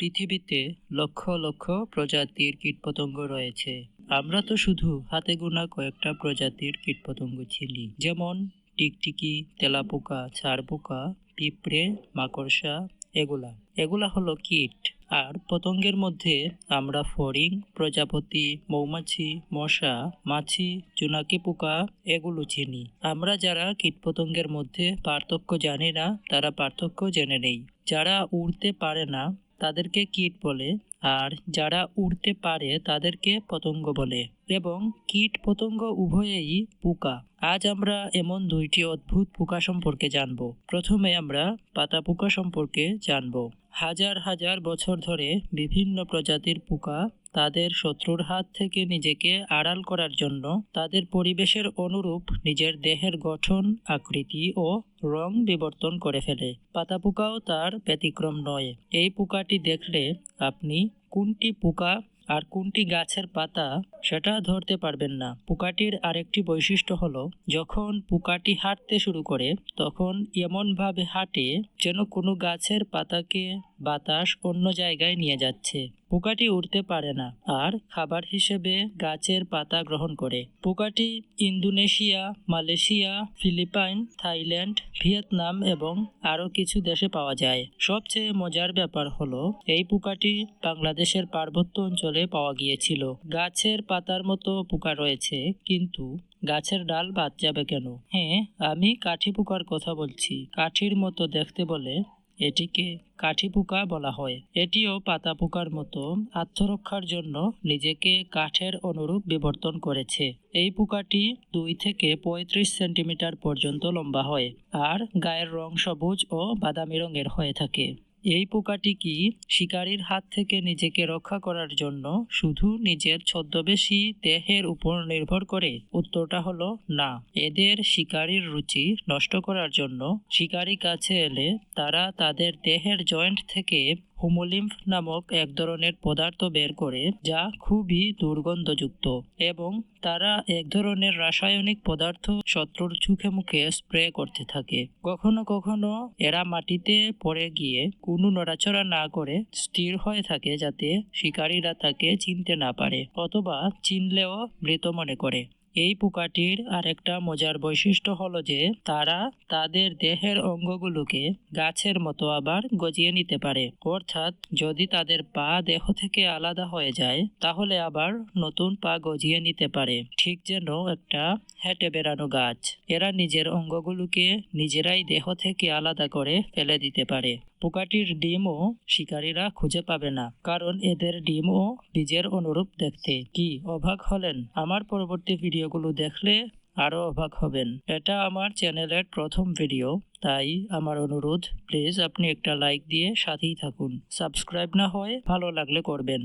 পৃথিবীতে লক্ষ লক্ষ প্রজাতির কীটপতঙ্গ রয়েছে। আমরা তো শুধু হাতে গোনা কয়েকটা প্রজাতির কীটপতঙ্গ চিনি, যেমন টিকটিকি, তেলাপোকা, ছারপোকা, পিঁপড়ে, মাকড়সা। এগুলা এগুলা হলো কীট। আর পতঙ্গের মধ্যে আমরা ফড়িং, প্রজাপতি, মৌমাছি, মশা, মাছি, জোনাকি পোকা এগুলো চিনি। আমরা যারা কীটপতঙ্গের মধ্যে পার্থক্য জানি না, তারা পার্থক্য জেনে নেই। যারা উড়তে পারে না তাদেরকে কীট বলে, আর যারা উড়তে পারে তাদেরকে পতঙ্গ বলে। এবং কীট পতঙ্গ উভয়েই পোকা। আজ আমরা এমন দুইটি অদ্ভুত পোকা সম্পর্কে জানব। প্রথমে আমরা পাতা পোকা সম্পর্কে জানব। হাজার হাজার বছর ধরে বিভিন্ন প্রজাতির পোকা তাদের শত্রুর হাত থেকে নিজেকে আড়াল করার জন্য তাদের পরিবেশের অনুরূপ নিজের দেহের গঠন, আকৃতি ও রং বিবর্তন করে ফেলে। পাতা পোকাও তার ব্যতিক্রম নয়। এই পোকাটি দেখলে আপনি কোনটি পোকা আর কোনটি গাছের পাতা সেটা ধরতে পারবেন না। পোকাটির আরেকটি বৈশিষ্ট্য হলো, যখন পোকাটি হাঁটতে শুরু করে তখন এমনভাবে হাঁটে যেন কোনো গাছের পাতাকে বাতাস অন্য জায়গায় নিয়ে যাচ্ছে। পোকাটি উড়তে পারে না আর খাবার হিসেবে গাছের পাতা গ্রহণ করে। পোকাটি Indonesia, Malaysia, Philippines, Thailand, Vietnam এবং আরও কিছু দেশে পাওয়া যায়। সবচেয়ে মজার ব্যাপার হলো, এই পোকাটি বাংলাদেশের পার্বত্য অঞ্চলে পাওয়া গিয়েছিল। গাছের পাতার মতো পোকা রয়েছে, কিন্তু গাছের ডাল বাদ যাবে কেন? হ্যাঁ, আমি কাঠি পোকার কথা বলছি। কাঠির মতো দেখতে বলে এটিকে কাঠি পোকা বলা হয়। এটিও পাতা পোকার মতো আত্মরক্ষার জন্য নিজেকে কাঠের অনুরূপ বিবর্তন করেছে। এই পোকাটি 2 থেকে 35 সেন্টিমিটার পর্যন্ত লম্বা হয় আর গায়ের রং সবুজ ও বাদামি রঙের হয়ে থাকে। এই পোকাটি কি শিকারীর হাত থেকে নিজেকে রক্ষা করার জন্য শুধু নিজের ছদ্মবেশী দেহের উপর নির্ভর করে? উত্তরটা হলো না। এদের শিকারীর রুচি নষ্ট করার জন্য শিকারী কাছে এলে তারা তাদের দেহের জয়েন্ট থেকে হোমোলিম্ফ নামক এক ধরনের পদার্থ বের করে, যা খুবই দুর্গন্ধযুক্ত, এবং তারা এক ধরনের রাসায়নিক পদার্থ শত্রুর চোখে মুখে স্প্রে করতে থাকে। কখনো কখনো এরা মাটিতে পড়ে গিয়ে কোনো নড়াচড়া না করে স্থির হয়ে থাকে, যাতে শিকারীরা তাকে চিনতে না পারে, অথবা চিনলেও মৃত মনে করে। এই পোকাটির আরেকটা মজার বৈশিষ্ট্য হলো যে তারা তাদের দেহের অঙ্গগুলোকে গাছের মতো আবার গজিয়ে নিতে পারে। অর্থাৎ যদি তাদের পা দেহ থেকে আলাদা হয়ে যায়, তাহলে আবার নতুন পা গজিয়ে নিতে পারে, ঠিক যেন একটা হেঁটে বেড়ানো গাছ। এরা নিজের অঙ্গগুলোকে নিজেরাই দেহ থেকে আলাদা করে ফেলে দিতে পারে। পোকাটির ডিমও শিকারীরা খুঁজে পাবে না, কারণ এদের ডিমও বীজের অনুরূপ দেখতে। কি অবাক হলেন? আমার পরবর্তী ভিডিওগুলো দেখলে আরও অবাক হবেন। এটা আমার চ্যানেলের প্রথম ভিডিও, তাই আমার অনুরোধ, প্লিজ আপনি একটা লাইক দিয়ে সাথেই থাকুন। সাবস্ক্রাইব না হয় ভালো লাগলে করবেন।